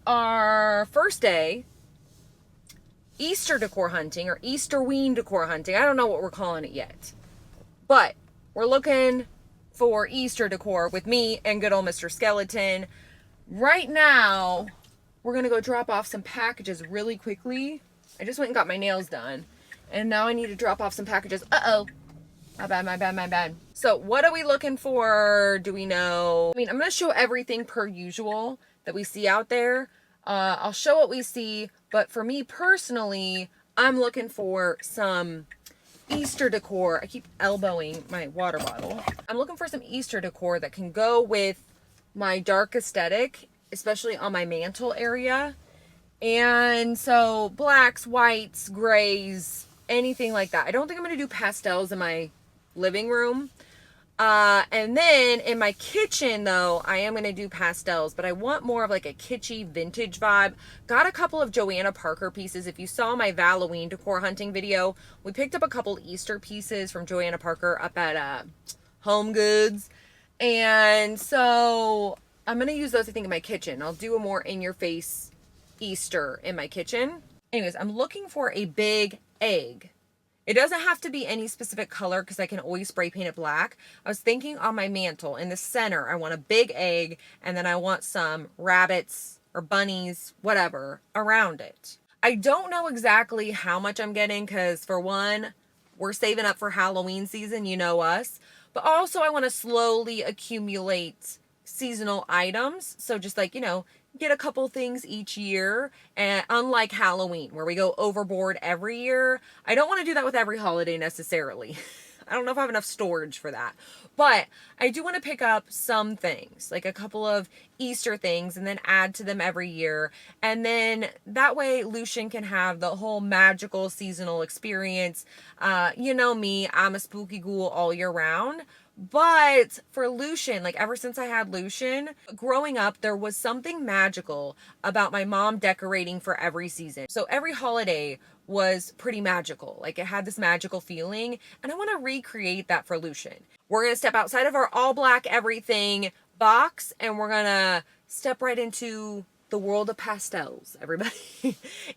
our first day Easter decor hunting, or Easterween decor hunting. I don't know what we're calling it yet. But we're looking for Easter decor with me and good old Mr. Skeleton. Right now, we're going to go drop off some packages really quickly. I just went and got my nails done. And now I need to drop off some packages. Uh-oh. My bad. So what are we looking for? Do we know? I mean, I'm going to show everything per usual that we see out there. I'll show what we see. But for me personally, I'm looking for some Easter decor. I keep elbowing my water bottle. I'm looking for some Easter decor that can go with my dark aesthetic, especially on my mantle area. And so blacks, whites, grays, anything like that. I don't think I'm going to do pastels in my living room. And then in my kitchen though, I am going to do pastels, but I want more of like a kitschy vintage vibe. Got a couple of Joanna Parker pieces. If you saw my Halloween decor hunting video, we picked up a couple Easter pieces from Joanna Parker up at HomeGoods. And so I'm going to use those, I think, in my kitchen. I'll do a more in-your-face Easter in my kitchen. Anyways, I'm looking for a big egg. It doesn't have to be any specific color because I can always spray paint it black. I was thinking on my mantle in the center, I want a big egg, and then I want some rabbits or bunnies, whatever, around it. I don't know exactly how much I'm getting because, for one, we're saving up for Halloween season, you know us. But also I want to slowly accumulate seasonal items. So just like, you know, get a couple things each year, and unlike Halloween where we go overboard every year, I don't want to do that with every holiday necessarily. I don't know if I have enough storage for that, but I do want to pick up some things, like a couple of Easter things, and then add to them every year. And then that way Lucian can have the whole magical seasonal experience. You know me, I'm a spooky ghoul all year round. But for Lucian, like ever since I had Lucian, growing up, there was something magical about my mom decorating for every season. So every holiday was pretty magical. Like it had this magical feeling, and I want to recreate that for Lucian. We're going to step outside of our all black everything box, and we're going to step right into the world of pastels, everybody.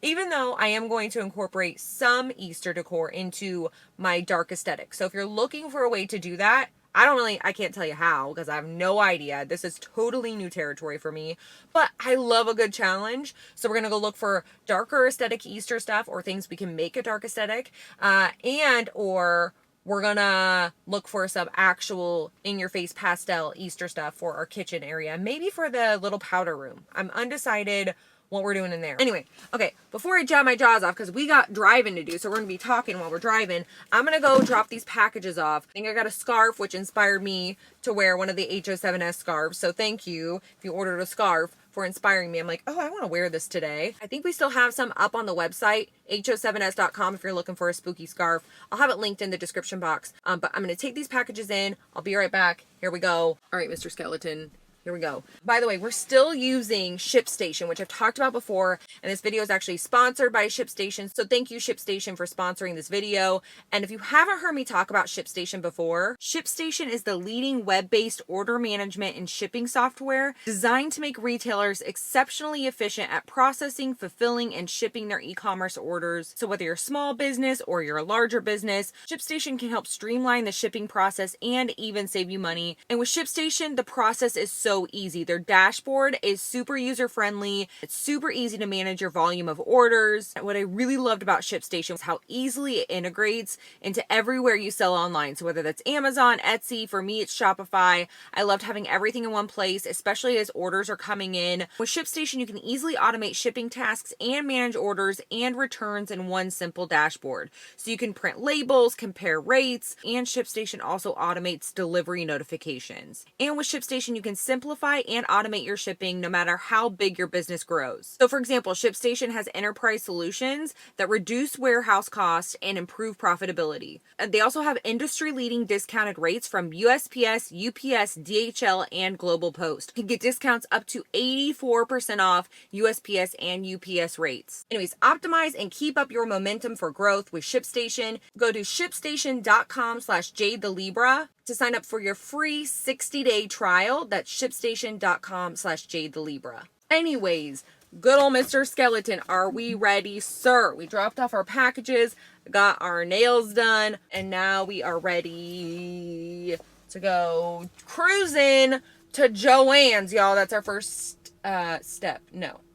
Even though I am going to incorporate some Easter decor into my dark aesthetic. So if you're looking for a way to do that, I can't tell you how because I have no idea. This is totally new territory for me, but I love a good challenge. So we're going to go look for darker aesthetic Easter stuff or things we can make a dark aesthetic, or we're going to look for some actual in-your-face pastel Easter stuff for our kitchen area, maybe for the little powder room. I'm undecided what we're doing in there. Anyway, okay, before I jab my jaws off, because we got driving to do, so we're going to be talking while we're driving, I'm going to go drop these packages off. I think I got a scarf, which inspired me to wear one of the HO7S scarves, so thank you if you ordered a scarf for inspiring me. I'm like, oh, I want to wear this today. I think we still have some up on the website, ho7s.com, if you're looking for a spooky scarf. I'll have it linked in the description box, but I'm going to take these packages in. I'll be right back. Here we go. All right, Mr. Skeleton. Here we go. By the way, we're still using ShipStation, which I've talked about before, and this video is actually sponsored by ShipStation. So thank you, ShipStation, for sponsoring this video. And if you haven't heard me talk about ShipStation before, ShipStation is the leading web-based order management and shipping software designed to make retailers exceptionally efficient at processing, fulfilling, and shipping their e-commerce orders. So whether you're a small business or you're a larger business, ShipStation can help streamline the shipping process and even save you money. And with ShipStation, the process is so easy. Their dashboard is super user-friendly. It's super easy to manage your volume of orders. What I really loved about ShipStation was how easily it integrates into everywhere you sell online. So whether that's Amazon, Etsy, for me it's Shopify. I loved having everything in one place, especially as orders are coming in. With ShipStation, you can easily automate shipping tasks and manage orders and returns in one simple dashboard. So you can print labels, compare rates, and ShipStation also automates delivery notifications. And with ShipStation, you can simplify and automate your shipping no matter how big your business grows. So for example, ShipStation has enterprise solutions that reduce warehouse costs and improve profitability. And they also have industry-leading discounted rates from USPS, UPS, DHL, and Global Post. You can get discounts up to 84% off USPS and UPS rates. Anyways, optimize and keep up your momentum for growth with ShipStation. Go to shipstation.com/JadeTheLibra to sign up for your free 60-day trial. That's shipstation.com/JadeTheLibra. Anyways, Good old Mr. Skeleton. Are we ready, sir? We dropped off our packages, got our nails done, and now we are ready to go cruising to Joann's, y'all. That's our first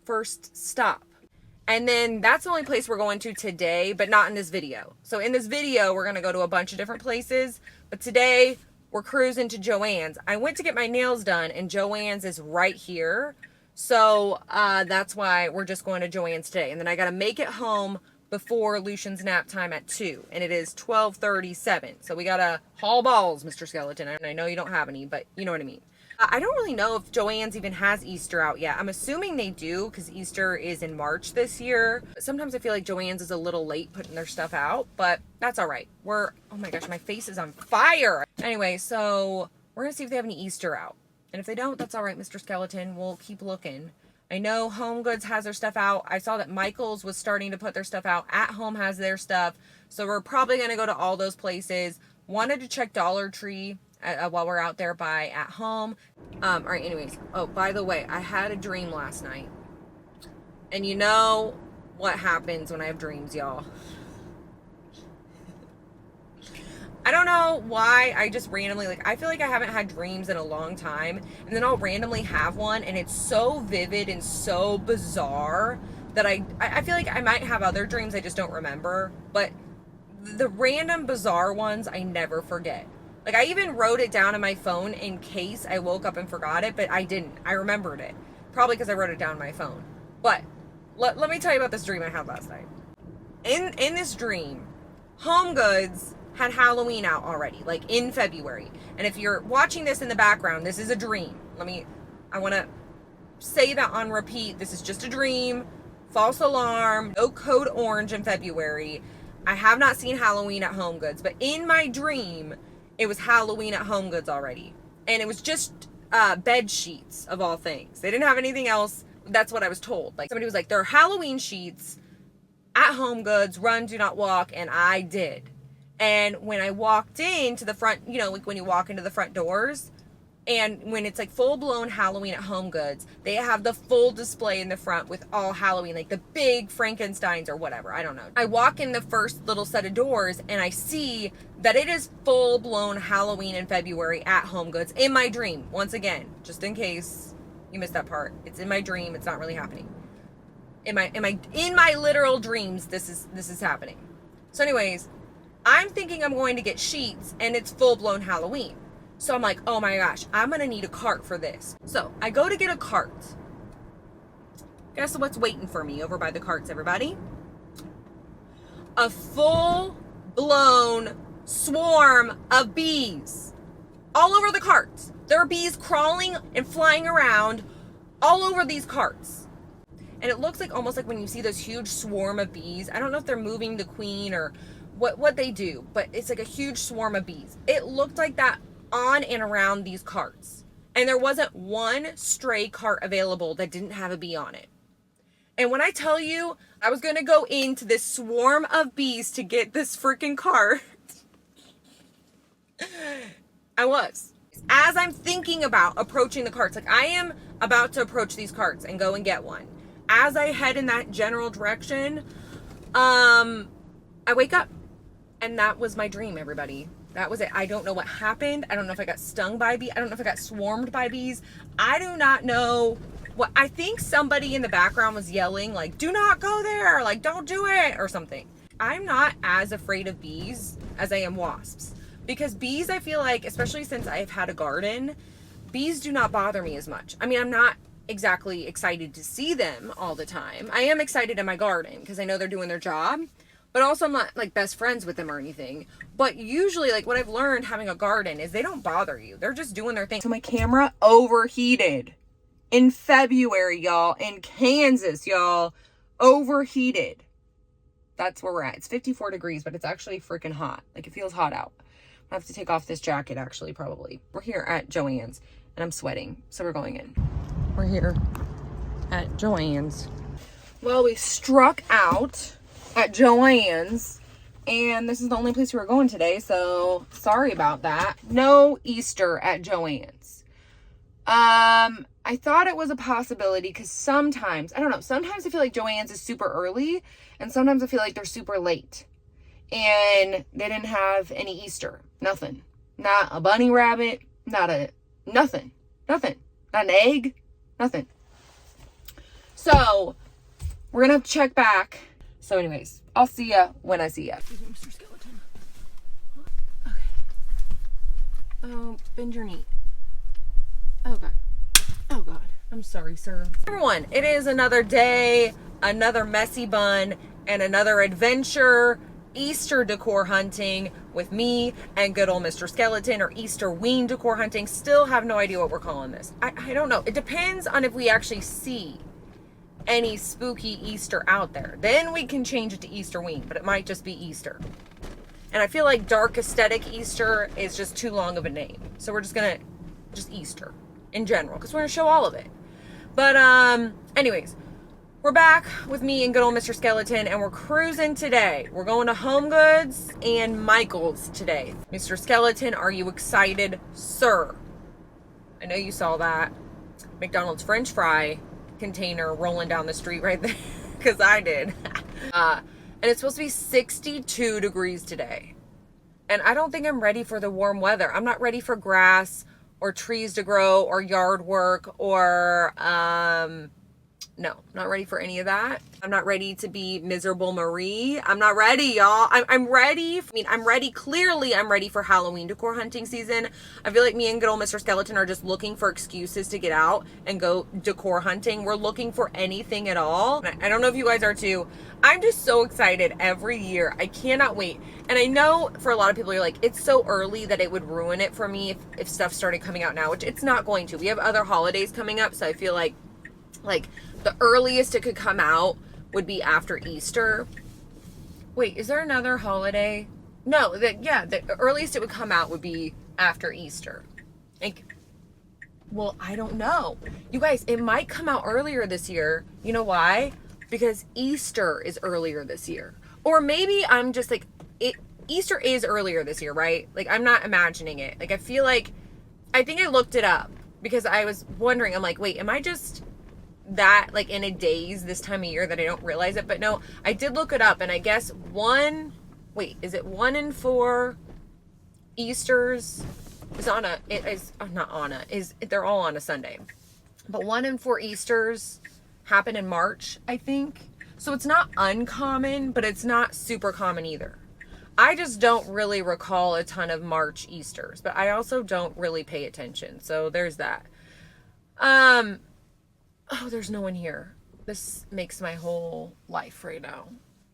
first stop. And then that's the only place we're going to today, but not in this video. So in this video, we're going to go to a bunch of different places, but today we're cruising to Joann's. I went to get my nails done, and Joann's is right here. So that's why we're just going to Joann's today. And then I got to make it home before Lucian's nap time at 2. And it is 12:37. So we got to haul balls, Mr. Skeleton. And I know you don't have any, but you know what I mean. I don't really know if Joann's even has Easter out yet. I'm assuming they do because Easter is in March this year. Sometimes I feel like Joann's is a little late putting their stuff out, but that's all right. Oh my gosh, my face is on fire. Anyway, so we're going to see if they have any Easter out. And if they don't, that's all right, Mr. Skeleton. We'll keep looking. I know HomeGoods has their stuff out. I saw that Michael's was starting to put their stuff out. At Home has their stuff. So we're probably going to go to all those places. Wanted to check Dollar Tree while we're out there by At Home. All right, anyways. Oh, by the way, I had a dream last night. And you know what happens when I have dreams, y'all. I don't know why I just randomly, I feel like I haven't had dreams in a long time, and then I'll randomly have one, and it's so vivid and so bizarre that I feel like I might have other dreams I just don't remember, but the random bizarre ones I never forget. I even wrote it down on my phone in case I woke up and forgot it, but I didn't. I remembered it. Probably because I wrote it down on my phone. But let me tell you about this dream I had last night. In this dream, HomeGoods had Halloween out already, in February. And if you're watching this in the background, this is a dream. I want to say that on repeat. This is just a dream. False alarm. No code orange in February. I have not seen Halloween at HomeGoods, but in my dream, it was Halloween at HomeGoods already. And it was just bed sheets, of all things. They didn't have anything else. That's what I was told. Somebody was like, there are Halloween sheets at HomeGoods, run, do not walk, and I did. And when I walked into the front, when you walk into the front doors, and when it's full-blown Halloween at HomeGoods, they have the full display in the front with all Halloween, the big Frankensteins or whatever, I don't know. I walk in the first little set of doors, and I see that it is full-blown Halloween in February at HomeGoods in my dream. Once again, just in case you missed that part, it's in my dream, it's not really happening. In my literal dreams, this is happening. So anyways, I'm thinking I'm going to get sheets, and it's full-blown Halloween. So I'm like, oh my gosh, I'm going to need a cart for this. So I go to get a cart. Guess what's waiting for me over by the carts, everybody? A full-blown swarm of bees all over the carts. There are bees crawling and flying around all over these carts. And it looks almost like when you see those huge swarm of bees. I don't know if they're moving the queen or what they do, but it's a huge swarm of bees. It looked like that on and around these carts. And there wasn't one stray cart available that didn't have a bee on it. And when I tell you, I was going to go into this swarm of bees to get this freaking cart. I was. As I'm thinking about approaching the carts, I am about to approach these carts and go and get one. As I head in that general direction, I wake up. And that was my dream, everybody. That was it. I don't know what happened. I don't know if I got stung by bees. I don't know if I got swarmed by bees. I do not know what. I think somebody in the background was yelling, do not go there. Don't do it or something. I'm not as afraid of bees as I am wasps. Because bees, I feel especially since I've had a garden, bees do not bother me as much. I'm not exactly excited to see them all the time. I am excited in my garden because I know they're doing their job. But also I'm not best friends with them or anything. But usually what I've learned having a garden is they don't bother you. They're just doing their thing. So my camera overheated in February, y'all. In Kansas, y'all. Overheated. That's where we're at. It's 54 degrees, but it's actually freaking hot. It feels hot out. I have to take off this jacket actually, probably. We're here at Joann's and I'm sweating. So we're going in. We're here at Joann's. Well, we struck out at Joann's, and this is the only place we were going today, so sorry about that. No Easter at Joann's. I thought it was a possibility because sometimes, I don't know, sometimes I feel like Joann's is super early and sometimes I feel like they're super late. And they didn't have any Easter. Nothing. Not a bunny rabbit. Nothing. Not an egg. Nothing. So, we're going to have to check back. So anyways, I'll see ya when I see ya. Mr. Skeleton. Okay. Oh, bend your knee. Oh, God. Oh, God. I'm sorry, sir. Everyone, it is another day, another messy bun, and another adventure Easter decor hunting with me and good old Mr. Skeleton, or Easter-ween decor hunting. Still have no idea what we're calling this. I don't know. It depends on if we actually see any spooky Easter out there. Then we can change it to Easter-ween, but it might just be Easter. And I feel like dark aesthetic Easter is just too long of a name. So we're just Easter in general, because we're going to show all of it. But anyways, we're back with me and good old Mr. Skeleton, and we're cruising today. We're going to HomeGoods and Michael's today. Mr. Skeleton, are you excited, sir? I know you saw that McDonald's French fry container rolling down the street right there, because I did. And it's supposed to be 62 degrees today. And I don't think I'm ready for the warm weather. I'm not ready for grass or trees to grow or yard work or no, not ready for any of that. I'm not ready to be miserable Marie. I'm not ready, y'all. I'm ready. I'm ready. Clearly, I'm ready for Halloween decor hunting season. I feel like me and good old Mr. Skeleton are just looking for excuses to get out and go decor hunting. We're looking for anything at all. I don't know if you guys are too. I'm just so excited every year. I cannot wait. And I know for a lot of people, you're like, it's so early that it would ruin it for me if stuff started coming out now, which it's not going to. We have other holidays coming up, so I feel like the earliest it could come out would be after Easter. Wait, is there another holiday? No, the earliest it would come out would be after Easter. Well, I don't know. You guys, it might come out earlier this year. You know why? Because Easter is earlier this year. Or maybe I'm just like, Easter is earlier this year, right? Like, I'm not imagining it. Like, I think I looked it up because I was wondering, I'm like, wait, am I just that like in a daze this time of year that I don't realize it? But no, I did look it up, and I guess is it 1 in 4 Easters they're all on a Sunday, but 1 in 4 Easters happen in March, I think. So it's not uncommon, but it's not super common either. I just don't really recall a ton of March Easters, but I also don't really pay attention. So there's that. Oh, there's no one here. This makes my whole life right now.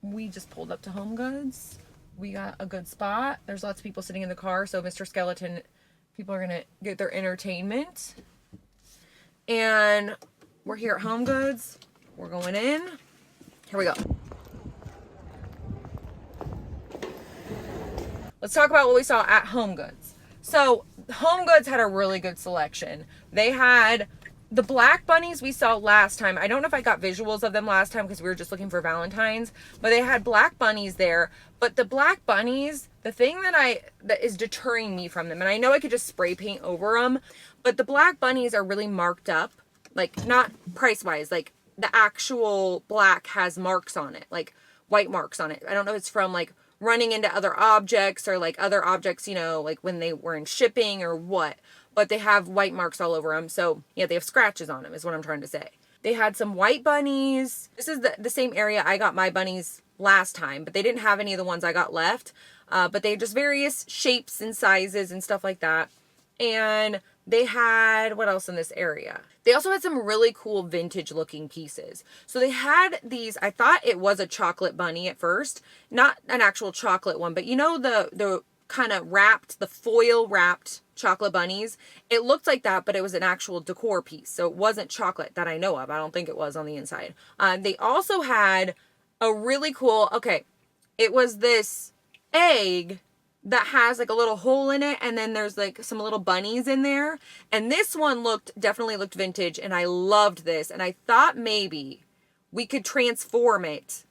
We just pulled up to HomeGoods. We got a good spot. There's lots of people sitting in the car, so Mr. Skeleton, people are going to get their entertainment. And we're here at HomeGoods. We're going in. Here we go. Let's talk about what we saw at HomeGoods. So, HomeGoods had a really good selection. They had the black bunnies we saw last time. I don't know if I got visuals of them last time because we were just looking for Valentine's, but they had black bunnies there. But the black bunnies, the thing that is deterring me from them, and I know I could just spray paint over them, but the black bunnies are really marked up, like not price wise, like the actual black has marks on it, like white marks on it. I don't know if it's from like running into other objects or like other objects, you know, like when they were in shipping or what. But they have white marks all over them. So, yeah, they have scratches on them is what I'm trying to say. They had some white bunnies. This is the same area I got my bunnies last time, but they didn't have any of the ones I got left. But they had just various shapes and sizes and stuff like that. And they had, what else in this area? They also had some really cool vintage looking pieces. So they had these, I thought it was a chocolate bunny at first. Not an actual chocolate one, but you know the kind of wrapped, the foil wrapped chocolate bunnies. It looked like that, but it was an actual decor piece. So it wasn't chocolate that I know of. I don't think it was on the inside. They also had a really cool, it was this egg that has like a little hole in it, and then there's like some little bunnies in there. And this one definitely looked vintage, and I loved this. And I thought maybe we could transform it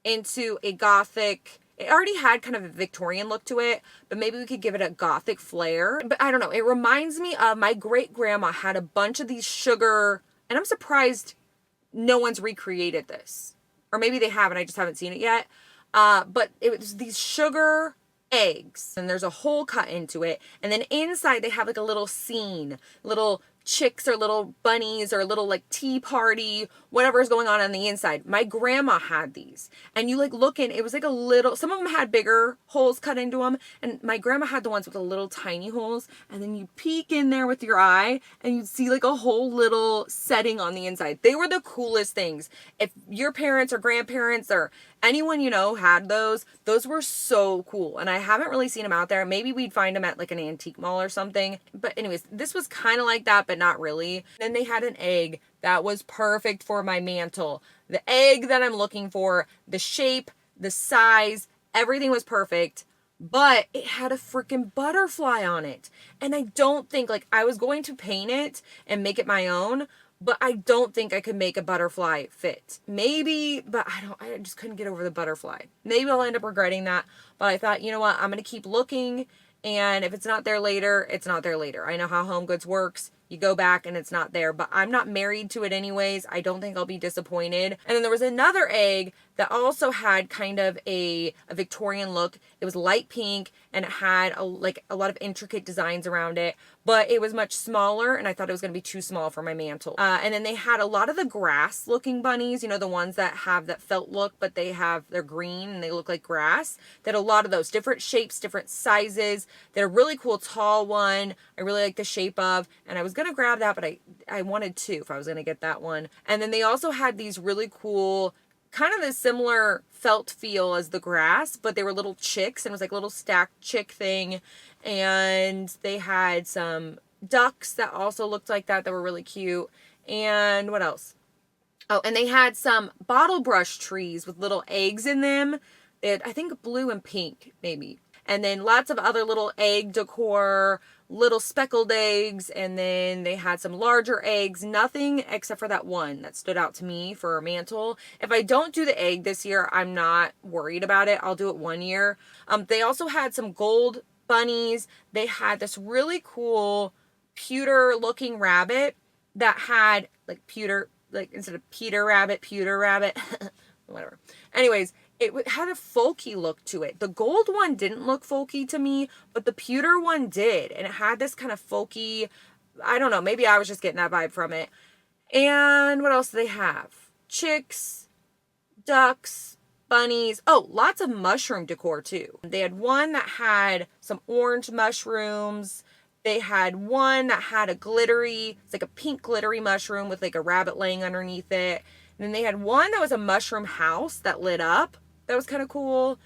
into a gothic It already had kind of a Victorian look to it, but maybe we could give it a gothic flair. But I don't know. It reminds me of my great grandma had a bunch of these sugar, and I'm surprised no one's recreated this. Or maybe they have and I just haven't seen it yet. But it was these sugar eggs, and there's a hole cut into it, and then inside they have like a little scene, little chicks or little bunnies or a little like tea party, whatever is going on the inside. My grandma had these, and you like look in, it was like a little, some of them had bigger holes cut into them, and my grandma had the ones with the little tiny holes, and then you peek in there with your eye and you'd see like a whole little setting on the inside. They were the coolest things. If your parents or grandparents or anyone you know had those were so cool, and I haven't really seen them out there. Maybe we'd find them at like an antique mall or something, but anyways, this was kind of like that, but not really. Then they had an egg that was perfect for my mantle. The egg that I'm looking for, the shape, the size, everything was perfect, but it had a freaking butterfly on it. And I don't think, like, I was going to paint it and make it my own, but I don't think I could make a butterfly fit. Maybe, but I just couldn't get over the butterfly. Maybe I'll end up regretting that, but I thought, you know what, I'm going to keep looking, and if it's not there later, it's not there later. I know how HomeGoods works. You go back and it's not there, but I'm not married to it anyways. I don't think I'll be disappointed. And then there was another egg that also had kind of a Victorian look. It was light pink, and it had a lot of intricate designs around it, but it was much smaller, and I thought it was going to be too small for my mantle. And then they had a lot of the grass looking bunnies, you know, the ones that have that felt look, but they're green and they look like grass. They had a lot of those different shapes, different sizes. They had a really cool tall one I really like the shape of, and I was going to grab that, but I wanted two if I was going to get that one. And then they also had these really cool, kind of the similar felt feel as the grass, but they were little chicks, and it was like a little stacked chick thing. And they had some ducks that also looked like that were really cute. And what else? Oh, and they had some bottle brush trees with little eggs in them. They had, I think, blue and pink, maybe. And then lots of other little egg decor, little speckled eggs, and then they had some larger eggs. Nothing except for that one that stood out to me for a mantle. If I don't do the egg this year, I'm not worried about it. I'll do it one year. They also had some gold bunnies. They had this really cool pewter looking rabbit that had like pewter, like instead of pewter rabbit, whatever. Anyways, it had a folky look to it. The gold one didn't look folky to me, but the pewter one did. And it had this kind of folky, I don't know, maybe I was just getting that vibe from it. And what else do they have? Chicks, ducks, bunnies. Oh, lots of mushroom decor too. They had one that had some orange mushrooms. They had one that had it's like a pink glittery mushroom with like a rabbit laying underneath it. And then they had one that was a mushroom house that lit up. That was kind of cool.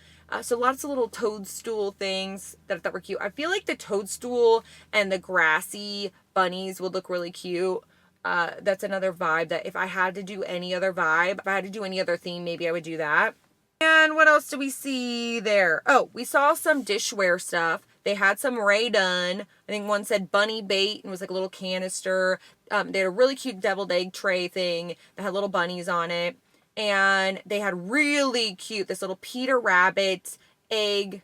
So lots of little toadstool things that I thought were cute. I feel like the toadstool and the grassy bunnies would look really cute. That's another vibe that if I had to do any other vibe, if I had to do any other theme, maybe I would do that. And what else do we see there? Oh, we saw some dishware stuff. They had some Ray done. I think one said bunny bait and was like a little canister. They had a really cute deviled egg tray thing that had little bunnies on it. And they had really cute, this little Peter Rabbit egg,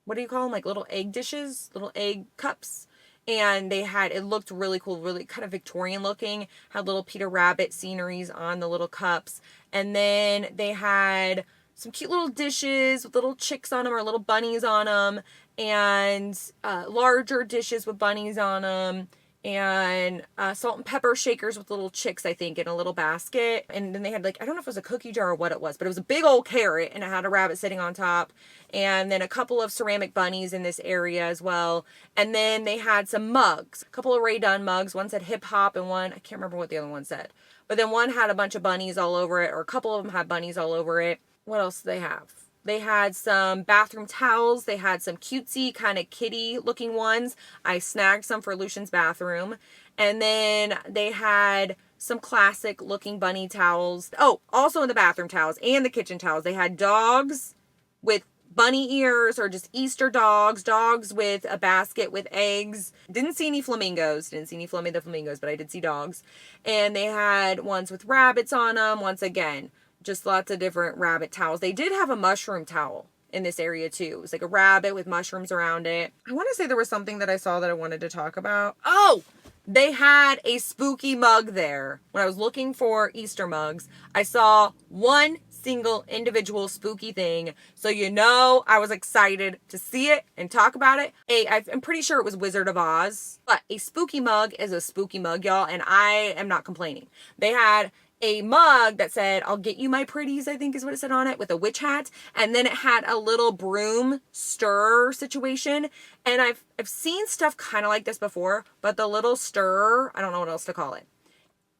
what do you call them? Like little egg dishes, little egg cups. And it looked really cool, really kind of Victorian looking. Had little Peter Rabbit sceneries on the little cups. And then they had some cute little dishes with little chicks on them or little bunnies on them. And larger dishes with bunnies on them. And salt and pepper shakers with little chicks, I think, in a little basket. And then they had like, I don't know if it was a cookie jar or what it was, but it was a big old carrot and it had a rabbit sitting on top. And then a couple of ceramic bunnies in this area as well. And then they had some mugs, a couple of Ray Dunn mugs. One said hip hop and one, I can't remember what the other one said. But then one had a bunch of bunnies all over it, or a couple of them had bunnies all over it. What else do they have? They had some bathroom towels. They had some cutesy kind of kitty looking ones. I snagged some for Lucian's bathroom. And then they had some classic looking bunny towels. Oh, also in the bathroom towels and the kitchen towels, they had dogs with bunny ears or just Easter dogs with a basket with eggs. Didn't see any flamingos. Didn't see any the flamingos, but I did see dogs. And they had ones with rabbits on them. Once again, just lots of different rabbit towels. They did have a mushroom towel in this area too. It was like a rabbit with mushrooms around it. I want to say there was something that I saw that I wanted to talk about. Oh, they had a spooky mug there. When I was looking for Easter mugs, I saw one single individual spooky thing. So you know I was excited to see it and talk about it. I'm pretty sure it was Wizard of Oz. But a spooky mug is a spooky mug, y'all, and I am not complaining. They had a mug that said, "I'll get you my pretties," I think is what it said on it, with a witch hat. And then it had a little broom stirrer situation. And I've seen stuff kind of like this before, but the little stirrer, I don't know what else to call it.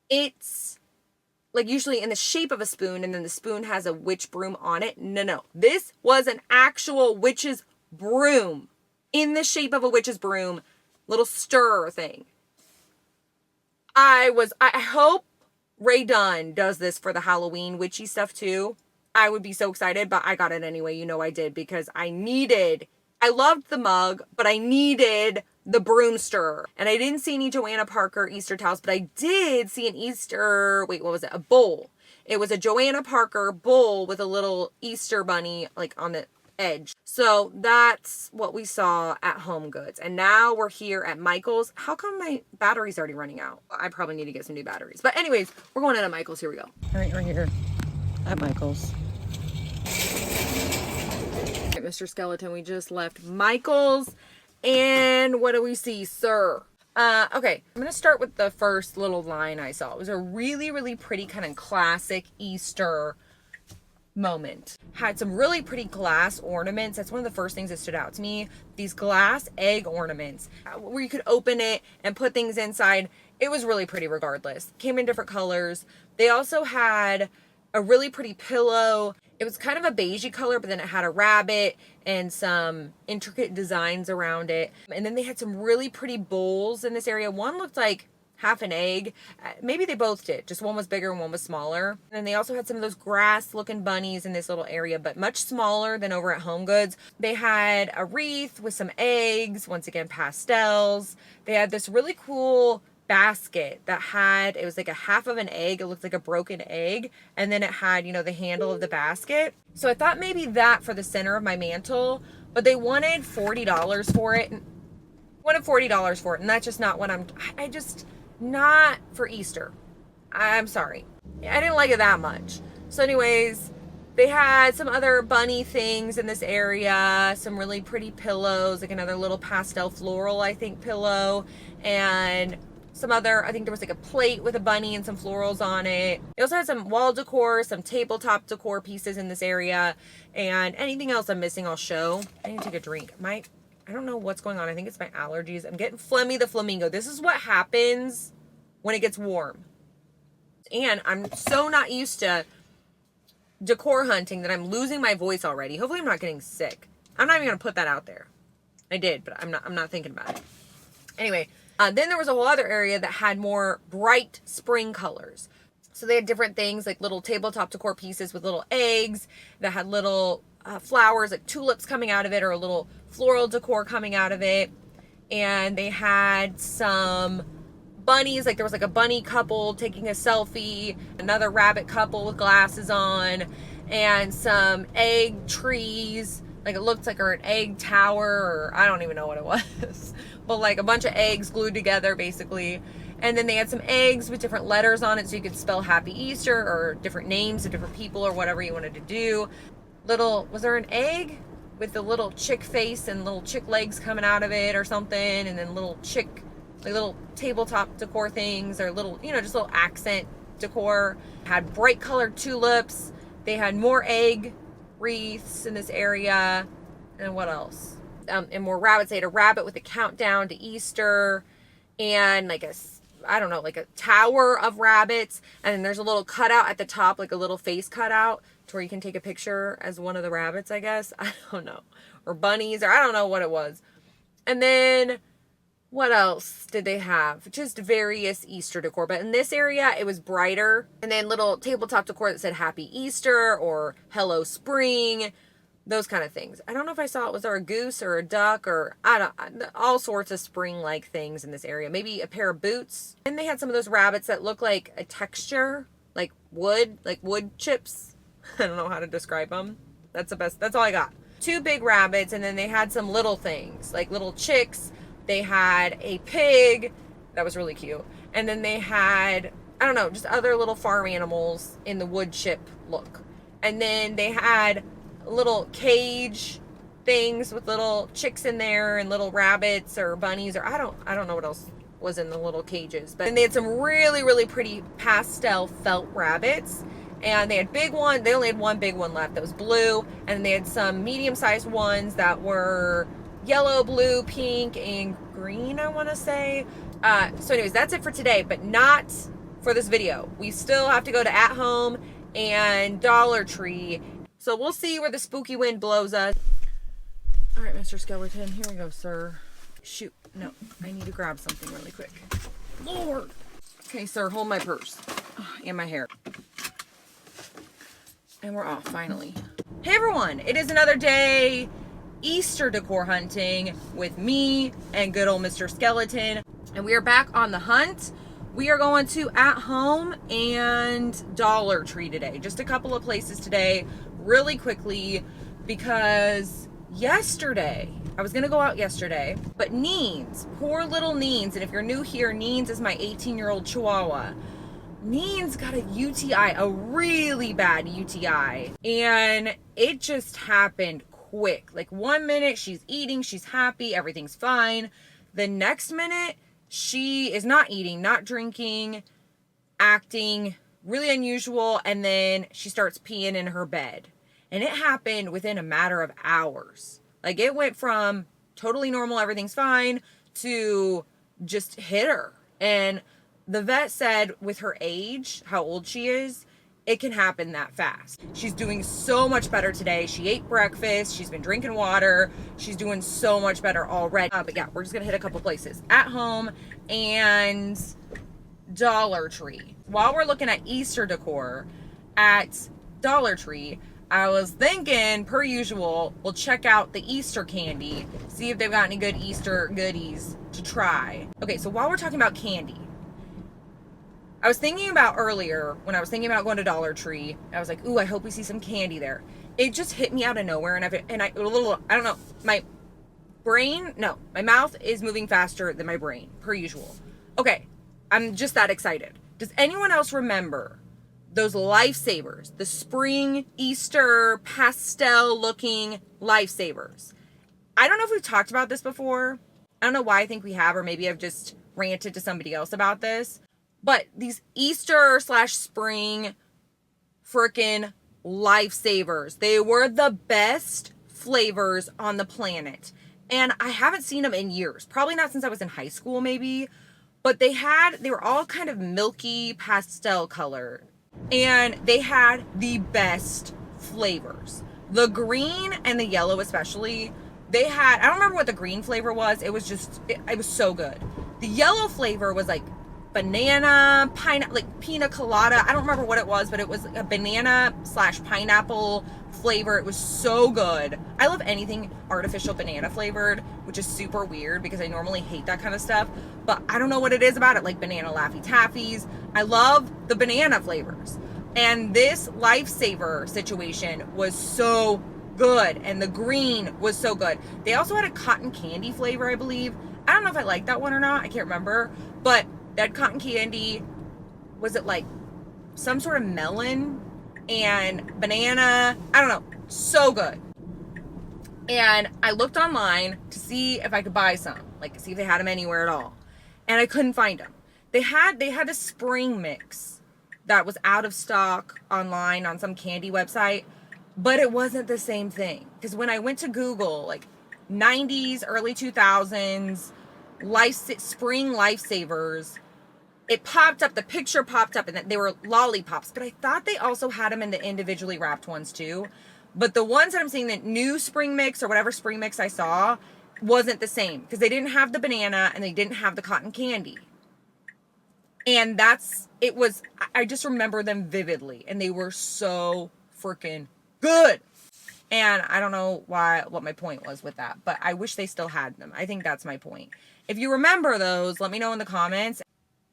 It's like usually in the shape of a spoon, and then the spoon has a witch broom on it. No. This was an actual witch's broom in the shape of a witch's broom, little stirrer thing. I hope Ray Dunn does this for the Halloween witchy stuff too. I would be so excited, but I got it anyway. You know I did, because I loved the mug, but I needed the broom stirrer. And I didn't see any Joanna Parker Easter towels, but I did see a bowl. It was a Joanna Parker bowl with a little Easter bunny like on the edge. So that's what we saw at HomeGoods. And now we're here at Michael's. How come my battery's already running out? I probably need to get some new batteries. But anyways, we're going into Michael's. Here we go. All right, we're here at Michael's. All right, Mr. Skeleton, we just left Michael's. And what do we see, sir? Okay, I'm going to start with the first little line I saw. It was a really, really pretty kind of classic Easter moment. Had some really pretty glass ornaments. That's one of the first things that stood out to me. These glass egg ornaments where you could open it and put things inside. It was really pretty regardless. Came in different colors. They also had a really pretty pillow. It was kind of a beigey color, but then it had a rabbit and some intricate designs around it. And then they had some really pretty bowls in this area. One looked like half an egg. Maybe they both did. Just one was bigger and one was smaller. And then they also had some of those grass looking bunnies in this little area, but much smaller than over at HomeGoods. They had a wreath with some eggs, once again, pastels. They had this really cool basket that it was like a half of an egg. It looked like a broken egg. And then it had, the handle of the basket. So I thought maybe that for the center of my mantle, but they wanted $40 for it. And that's just not what not for Easter. I'm sorry. I didn't like it that much. So anyways, they had some other bunny things in this area, some really pretty pillows, like another little pastel floral, I think, pillow, and some other, I think there was like a plate with a bunny and some florals on it. They also had some wall decor, some tabletop decor pieces in this area, and anything else I'm missing I'll show. I need to take a drink. I don't know what's going on. I think it's my allergies. I'm getting phlegmy the flamingo. This is what happens when it gets warm. And I'm so not used to decor hunting that I'm losing my voice already. Hopefully I'm not getting sick. I'm not even going to put that out there. I did, but I'm not thinking about it. Anyway, then there was a whole other area that had more bright spring colors. So they had different things like little tabletop decor pieces with little eggs that had little flowers, like tulips coming out of it, or a little floral decor coming out of it. And they had some bunnies, like there was like a bunny couple taking a selfie, another rabbit couple with glasses on, and some egg trees, like it looked like an egg tower, or I don't even know what it was, but like a bunch of eggs glued together basically. And then they had some eggs with different letters on it so you could spell Happy Easter, or different names of different people, or whatever you wanted to do. Was there an egg with the little chick face and little chick legs coming out of it or something, and then little tabletop decor things, or little, just little accent decor. Had bright colored tulips. They had more egg wreaths in this area. And what else? And more rabbits. They had a rabbit with a countdown to Easter, and like a tower of rabbits. And then there's a little cutout at the top, like a little face cutout, to where you can take a picture as one of the rabbits, I guess. I don't know. Or bunnies, or I don't know what it was. And then what else did they have? Just various Easter decor. But in this area, it was brighter. And then little tabletop decor that said Happy Easter or Hello Spring. Those kind of things. I don't know if I saw it. Was there a goose or a duck, or all sorts of spring-like things in this area. Maybe a pair of boots. And they had some of those rabbits that look like a texture, like wood chips. I don't know how to describe them. That's all I got. 2 big rabbits, and then they had some little things, like little chicks. They had a pig that was really cute. And then they had, I don't know, just other little farm animals in the wood chip look. And then they had little cage things with little chicks in there and little rabbits or bunnies, or I don't know what else was in the little cages. But then they had some really, really pretty pastel felt rabbits. And they had big one. They only had one big one left that was blue. And they had some medium-sized ones that were yellow, blue, pink, and green, I want to say. So anyways, that's it for today, but not for this video. We still have to go to At Home and Dollar Tree. So we'll see where the spooky wind blows us. All right, Mr. Skeleton, here we go, sir. Shoot, no, I need to grab something really quick. Lord. Okay, sir, hold my purse and my hair. And we're off, finally. Hey everyone, it is another day Easter decor hunting with me and good old Mr. Skeleton. And we are back on the hunt. We are going to At Home and Dollar Tree today. Just a couple of places today, really quickly, because yesterday, I was gonna go out yesterday, but Neens, poor little Neens, and if you're new here, Neens is my 18-year-old Chihuahua. Neens got a UTI, a really bad UTI, and it just happened quick. Like 1 minute she's eating, she's happy, everything's fine. The next minute she is not eating, not drinking, acting really unusual, and then she starts peeing in her bed. And it happened within a matter of hours. Like it went from totally normal, everything's fine, to just hit her. And the vet said with her age, how old she is, it can happen that fast. She's doing so much better today. She ate breakfast. She's been drinking water. She's doing so much better already. But yeah, we're just gonna hit a couple places. At Home and Dollar Tree. While we're looking at Easter decor at Dollar Tree, I was thinking, per usual, we'll check out the Easter candy, see if they've got any good Easter goodies to try. Okay, so while we're talking about candy, I was thinking about earlier, when I was thinking about going to Dollar Tree, I was like, ooh, I hope we see some candy there. It just hit me out of nowhere, and I don't know, my mouth is moving faster than my brain, per usual. Okay, I'm just that excited. Does anyone else remember those lifesavers, the spring Easter pastel looking lifesavers? I don't know if we've talked about this before. I don't know why I think we have, or maybe I've just ranted to somebody else about this. But these Easter / spring freaking lifesavers, they were the best flavors on the planet. And I haven't seen them in years. Probably not since I was in high school, maybe. But they were all kind of milky pastel color. And they had the best flavors. The green and the yellow especially, I don't remember what the green flavor was. It was just, it was so good. The yellow flavor was like banana, pineapple, like pina colada. I don't remember what it was, but it was a banana / pineapple flavor. It was so good. I love anything artificial banana flavored, which is super weird because I normally hate that kind of stuff, but I don't know what it is about it, like banana Laffy Taffies. I love the banana flavors. And this lifesaver situation was so good, and the green was so good. They also had a cotton candy flavor, I believe. I don't know if I like that one or not. I can't remember, but that cotton candy, was it like some sort of melon and banana? I don't know. So good. And I looked online to see if I could buy some, like see if they had them anywhere at all. And I couldn't find them. They had a spring mix that was out of stock online on some candy website, but it wasn't the same thing. Because when I went to Google, like 90s, early 2000s, spring lifesavers, it popped up, the picture popped up, and they were lollipops, but I thought they also had them in the individually wrapped ones too. But the ones that I'm seeing, the new spring mix or whatever spring mix I saw, wasn't the same because they didn't have the banana and they didn't have the cotton candy. And I just remember them vividly, and they were so freaking good. And I don't know what my point was with that, but I wish they still had them. I think that's my point. If you remember those, let me know in the comments.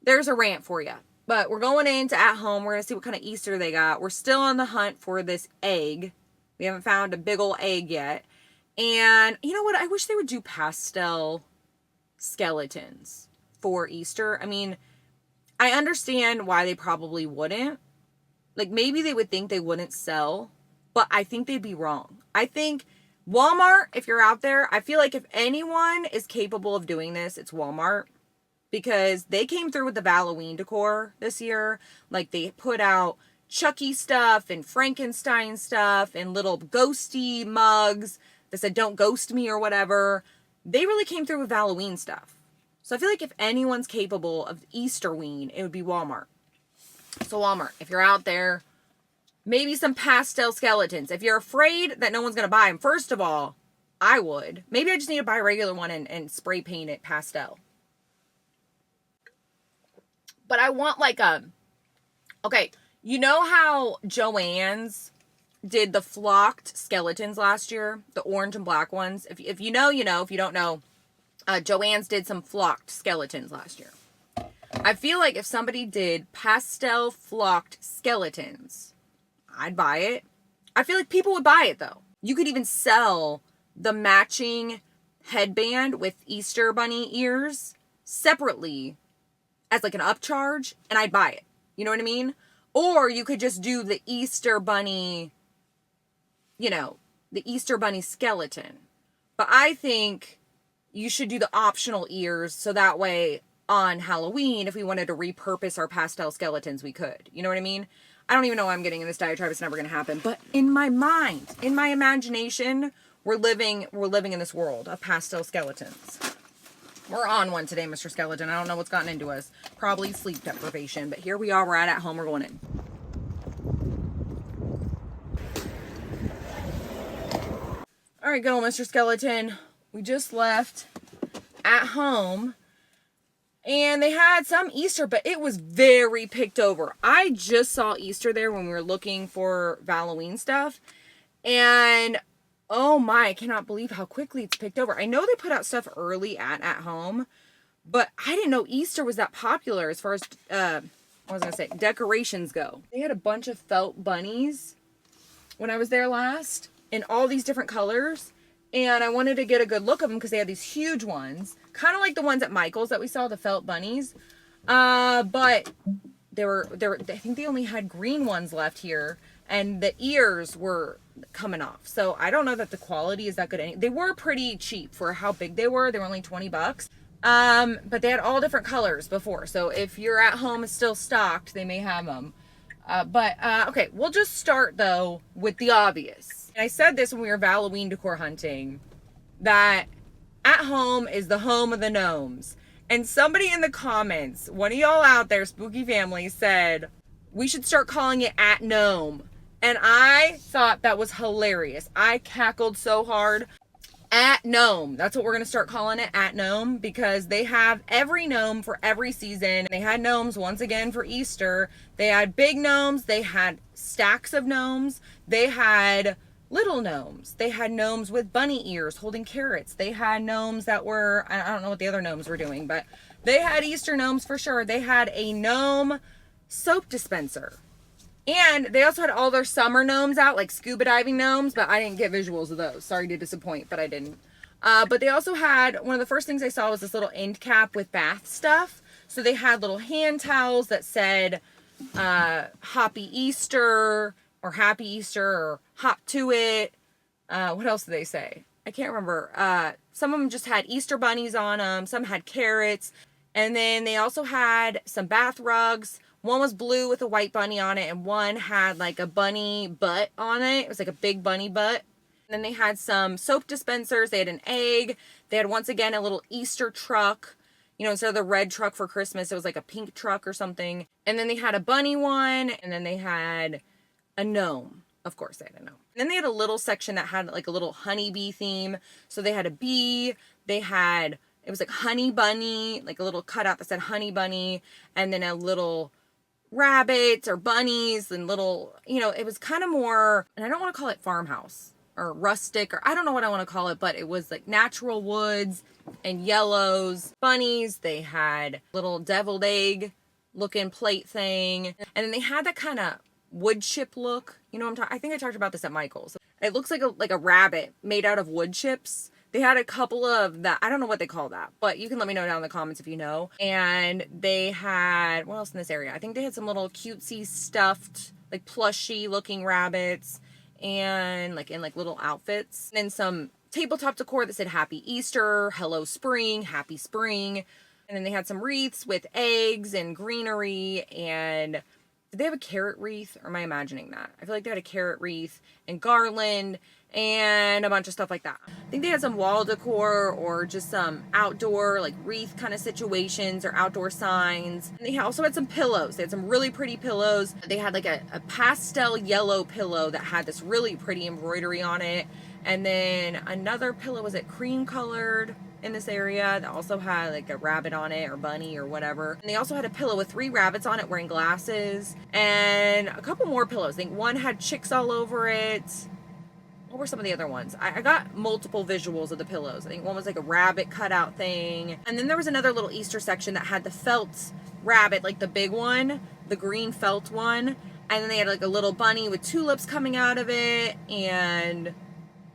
There's a rant for you. But we're going into At Home. We're going to see what kind of Easter they got. We're still on the hunt for this egg. We haven't found a big old egg yet. And you know what? I wish they would do pastel skeletons for Easter. I mean, I understand why they probably wouldn't. Like, maybe they would think they wouldn't sell, but I think they'd be wrong. I think Walmart, if you're out there, I feel like if anyone is capable of doing this, it's Walmart. Because they came through with the Halloween decor this year. Like, they put out Chucky stuff and Frankenstein stuff and little ghosty mugs that said, "Don't ghost me," or whatever. They really came through with Halloween stuff. So I feel like if anyone's capable of Easterween, it would be Walmart. So Walmart, if you're out there, maybe some pastel skeletons. If you're afraid that no one's going to buy them, first of all, I would. Maybe I just need to buy a regular one and spray paint it pastel. But I want like okay, you know how Joann's did the flocked skeletons last year? The orange and black ones? If you know, you know. If you don't know, Joann's did some flocked skeletons last year. I feel like if somebody did pastel flocked skeletons, I'd buy it. I feel like people would buy it though. You could even sell the matching headband with Easter bunny ears separately as like an upcharge, and I'd buy it. You know what I mean? Or you could just do the Easter bunny, you know, the Easter bunny skeleton. But I think you should do the optional ears so that way on Halloween, if we wanted to repurpose our pastel skeletons, we could. You know what I mean? I don't even know why I'm getting in this diatribe. It's never going to happen. But in my mind, in my imagination, we're living in this world of pastel skeletons. We're on one today, Mr. Skeleton. I don't know what's gotten into us. Probably sleep deprivation. But here we are. We're at home. We're going in. All right, go, Mr. Skeleton. We just left at home. And they had some Easter, but it was very picked over. I just saw Easter there when we were looking for Halloween stuff. And oh my, I cannot believe how quickly it's picked over. I know they put out stuff early at home, but I didn't know Easter was that popular as far as, decorations go. They had a bunch of felt bunnies when I was there last in all these different colors. And I wanted to get a good look of them because they had these huge ones. Kind of like the ones at Michael's that we saw, the felt bunnies. But I think they only had green ones left here. And the ears were coming off. So I don't know that the quality is that good. They were pretty cheap for how big they were. They were only $20. But they had all different colors before. So if you're at home and still stocked, they may have them. Okay, we'll just start though with the obvious. And I said this when we were Halloween decor hunting, that at home is the home of the gnomes. And somebody in the comments, one of y'all out there, Spooky Family, said we should start calling it at gnome. And I thought that was hilarious. I cackled so hard. At gnome. That's what we're going to start calling it, at gnome, because they have every gnome for every season. They had gnomes once again for Easter. They had big gnomes. They had stacks of gnomes. They had little gnomes. They had gnomes with bunny ears holding carrots. They had gnomes that were, I don't know what the other gnomes were doing, but they had Easter gnomes for sure. They had a gnome soap dispenser. And they also had all their summer gnomes out, like scuba diving gnomes, but I didn't get visuals of those. Sorry to disappoint, but I didn't. But they also had, one of the first things I saw was this little end cap with bath stuff. So they had little hand towels that said Happy Easter, or Happy Easter, or Hop to It. What else did they say? I can't remember. Some of them just had Easter bunnies on them. Some had carrots. And then they also had some bath rugs. One was blue with a white bunny on it, and one had like a bunny butt on it. It was like a big bunny butt. And then they had some soap dispensers. They had an egg. They had, once again, a little Easter truck. You know, instead of the red truck for Christmas, it was like a pink truck or something. And then they had a bunny one, and then they had a gnome. Of course, they had a gnome. And then they had a little section that had like a little honeybee theme. So they had a bee. They had, it was like honey bunny, like a little cutout that said honey bunny, and then a little rabbits or bunnies and little, you know, it was kind of more, and I don't want to call it farmhouse or rustic, or I don't know what I want to call it, but it was like natural woods and yellows, bunnies. They had little deviled egg looking plate thing. And then they had that kind of wood chip look. You know what I'm talking? I think I talked about this at Michael's. It looks like a rabbit made out of wood chips. They had a couple of that. I don't know what they call that, but you can let me know down in the comments if you know. And they had, what else in this area? I think they had some little cutesy stuffed, like plushy looking rabbits, and like in like little outfits. And then some tabletop decor that said Happy Easter, Hello Spring, Happy Spring. And then they had some wreaths with eggs and greenery. And did they have a carrot wreath, or am I imagining that? I feel like they had a carrot wreath and garland and a bunch of stuff like that. I think they had some wall decor or just some outdoor like wreath kind of situations or outdoor signs. And they also had some pillows. They had some really pretty pillows. They had like a pastel yellow pillow that had this really pretty embroidery on it. And then another pillow, was it cream colored in this area, that also had like a rabbit on it or bunny or whatever. And they also had a pillow with 3 rabbits on it wearing glasses, and a couple more pillows. I think one had chicks all over it. What were some of the other ones? I got multiple visuals of the pillows. I think one was like a rabbit cutout thing. And then there was another little Easter section that had the felt rabbit, like the big one, the green felt one. And then they had like a little bunny with tulips coming out of it. And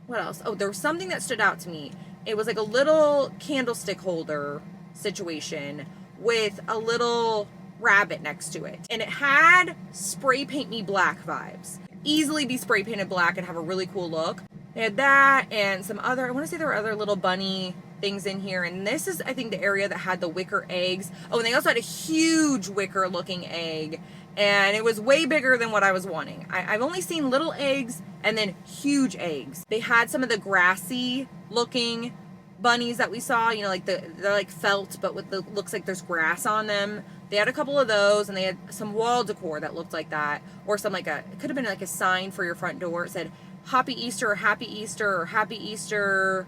what else? Oh, there was something that stood out to me. It was like a little candlestick holder situation with a little rabbit next to it. And it had spray paint me black vibes. Easily be spray painted black and have a really cool look. They had that and some other, I want to say there were other little bunny things in here. And this is, I think, the area that had the wicker eggs. Oh, and they also had a huge wicker looking egg. And it was way bigger than what I was wanting. I've only seen little eggs and then huge eggs. They had some of the grassy looking bunnies that we saw, you know, like they're like felt, but with the, looks like there's grass on them. They had a couple of those, and they had some wall decor that looked like that, or some like it could have been like a sign for your front door. It said Happy Easter, or Happy Easter, or Happy Easter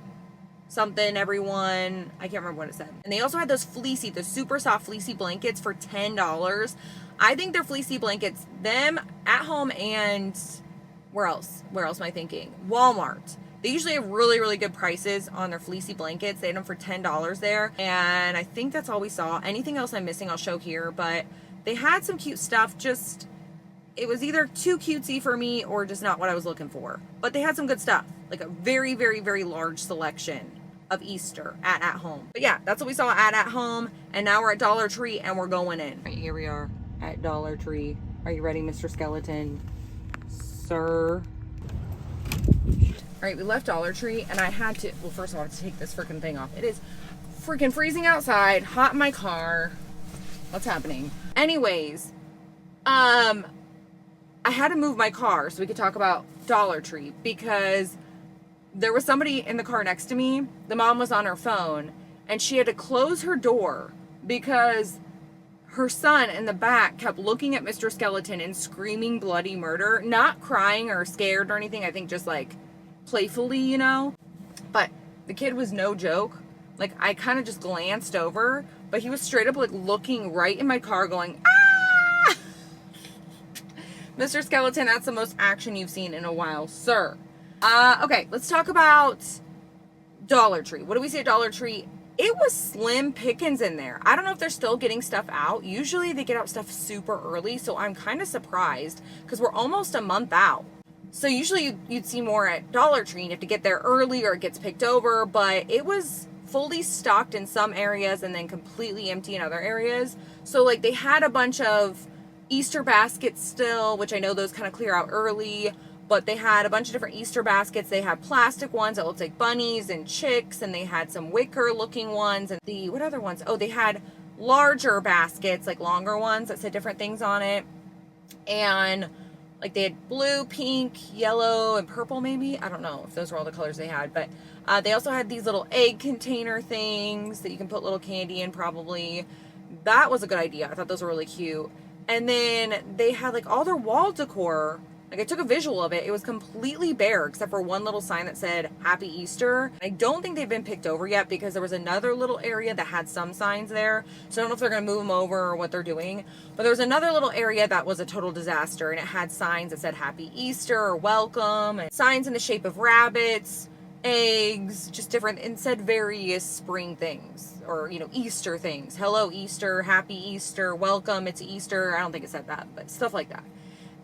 something, everyone. I can't remember what it said. And they also had those fleecy, the super soft fleecy blankets for $10. I think they're fleecy blankets, them at home, and where else am I thinking? Walmart. They usually have really, really good prices on their fleecy blankets. They had them for $10 there. And I think that's all we saw. Anything else I'm missing, I'll show here. But they had some cute stuff. Just, it was either too cutesy for me or just not what I was looking for. But they had some good stuff. Like a very, very, very large selection of Easter at home. But yeah, that's what we saw at home. And now we're at Dollar Tree and we're going in. Right, here we are at Dollar Tree. Are you ready, Mr. Skeleton? Sir. All right, we left Dollar Tree, and I had to, well, first of all, I have to take this freaking thing off. It is freaking freezing outside, hot in my car. What's happening? Anyways, I had to move my car so we could talk about Dollar Tree, because there was somebody in the car next to me. The mom was on her phone, and she had to close her door because her son in the back kept looking at Mr. Skeleton and screaming bloody murder. Not crying or scared or anything. I think just like playfully, you know. But the kid was no joke. Like, I kind of just glanced over, but he was straight up like looking right in my car going, ah! Mr. Skeleton, that's the most action you've seen in a while, sir. Okay, let's talk about Dollar Tree. What do we see at Dollar Tree? It was slim pickings in there. I don't know if they're still getting stuff out. Usually they get out stuff super early, so I'm kind of surprised because we're almost a month out. So usually you'd see more at Dollar Tree and you have to get there early or it gets picked over, but it was fully stocked in some areas and then completely empty in other areas. So like they had a bunch of Easter baskets still, which I know those kind of clear out early, but they had a bunch of different Easter baskets. They had plastic ones that looked like bunnies and chicks, and they had some wicker looking ones, and what other ones? Oh, they had larger baskets, like longer ones that said different things on it. And like they had blue, pink, yellow, and purple maybe. I don't know if those were all the colors they had. But they also had these little egg container things that you can put little candy in probably. That was a good idea. I thought those were really cute. And then they had like all their wall decor. Like I took a visual of it. It was completely bare except for one little sign that said Happy Easter. I don't think they've been picked over yet because there was another little area that had some signs there. So I don't know if they're going to move them over or what they're doing. But there was another little area that was a total disaster, and it had signs that said Happy Easter or welcome, and signs in the shape of rabbits, eggs, just different, and said various spring things or, you know, Easter things. Hello Easter, Happy Easter, welcome, it's Easter. I don't think it said that, but stuff like that.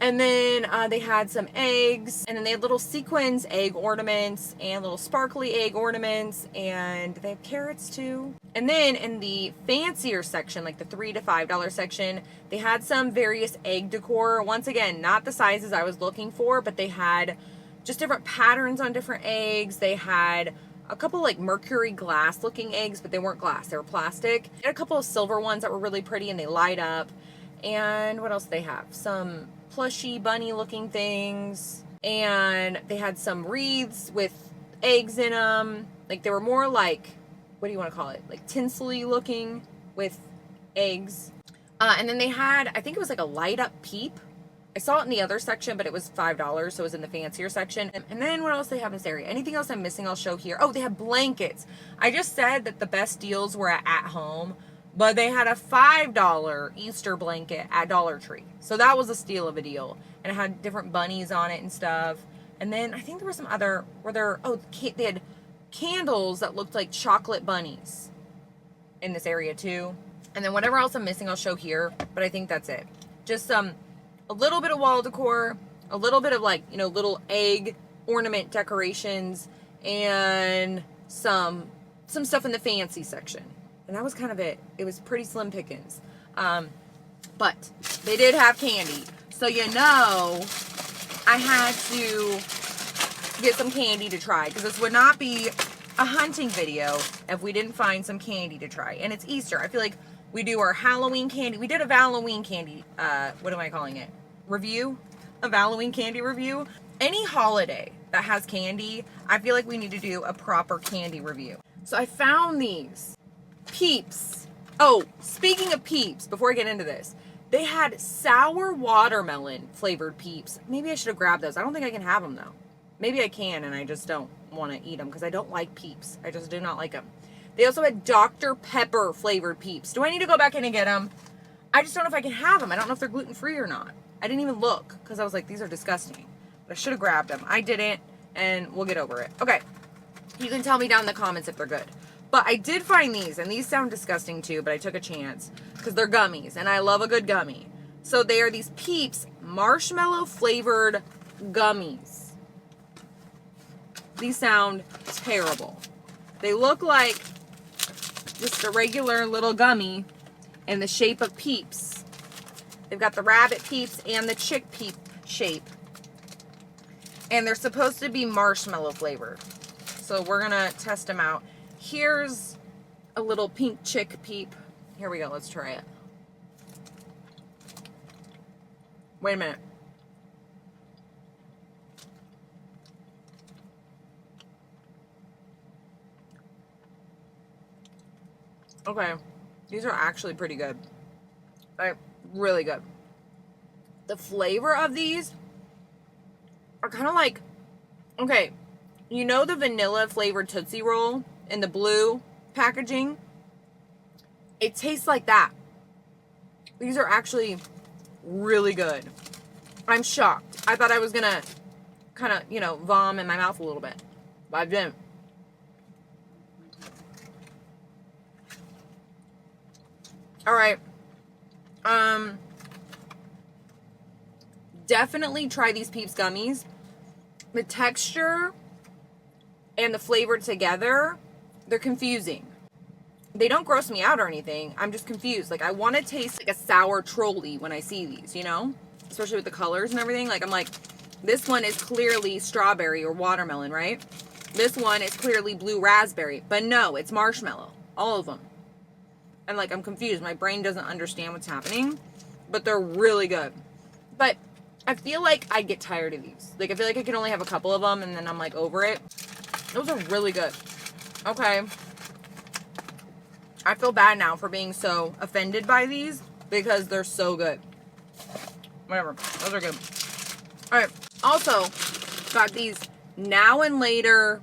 And then they had some eggs, and then they had little sequins egg ornaments and little sparkly egg ornaments, and they have carrots too. And then in the fancier section, like the $3 to $5 section, they had some various egg decor. Once again, not the sizes I was looking for, but they had just different patterns on different eggs. They had a couple like mercury glass looking eggs, but they weren't glass, they were plastic. They had a couple of silver ones that were really pretty and they light up. And what else did they have? Some plushy bunny looking things, and they had some wreaths with eggs in them. Like they were more like, what do you want to call it, like tinsely looking with eggs. And then they had, I think it was like a light up peep. I saw it in the other section, but it was $5, so it was in the fancier section. And then what else do they have in this area? Anything else I'm missing, I'll show here. Oh, they have blankets. I just said that the best deals were at Home, but they had a $5 Easter blanket at Dollar Tree. So that was a steal of a deal. And it had different bunnies on it and stuff. And then I think there were some other, they had candles that looked like chocolate bunnies in this area too. And then whatever else I'm missing, I'll show here. But I think that's it. Just a little bit of wall decor, a little bit of like, you know, little egg ornament decorations, and some stuff in the fancy section. And that was kind of it. It was pretty slim pickings. But they did have candy. So, you know, I had to get some candy to try, because this would not be a hunting video if we didn't find some candy to try. And it's Easter. I feel like we do our Halloween candy. We did a Halloween candy, what am I calling it? Review? A Halloween candy review? Any holiday that has candy, I feel like we need to do a proper candy review. So I found these Peeps. Oh, speaking of Peeps, before I get into this, they had sour watermelon flavored Peeps. Maybe I should have grabbed those. I don't think I can have them though. Maybe I can, and I just don't want to eat them because I don't like Peeps. I just do not like them. They also had Dr. Pepper flavored Peeps. Do I need to go back in and get them? I just don't know if I can have them. I don't know if they're gluten-free or not. I didn't even look because I was like, these are disgusting. But I should have grabbed them. I didn't, and we'll get over it. Okay. You can tell me down in the comments if they're good. But I did find these, and these sound disgusting too, but I took a chance because they're gummies, and I love a good gummy. So they are these Peeps marshmallow flavored gummies. These sound terrible. They look like just a regular little gummy in the shape of Peeps. They've got the rabbit Peeps and the chick Peep shape. And they're supposed to be marshmallow flavored. So we're going to test them out. Here's a little pink chick Peep. Here we go. Let's try it. Wait a minute. Okay. These are actually pretty good. Like, really good. The flavor of these are kind of like, okay, you know the vanilla flavored Tootsie Roll in the blue packaging? It tastes like that. These are actually really good. I'm shocked. I thought I was gonna kind of, you know, vom in my mouth a little bit, but I didn't. All right. Definitely try these Peeps gummies. The texture and the flavor together, they're confusing. They don't gross me out or anything. I'm just confused. Like, I want to taste like a sour trolley when I see these, you know? Especially with the colors and everything. Like, I'm like, this one is clearly strawberry or watermelon, right? This one is clearly blue raspberry. But no, it's marshmallow. All of them. And like, I'm confused. My brain doesn't understand what's happening. But they're really good. But I feel like I get tired of these. Like, I feel like I can only have a couple of them and then I'm like over it. Those are really good. Okay. I feel bad now for being so offended by these because they're so good. Whatever. Those are good. Alright. Also, got these Now and Later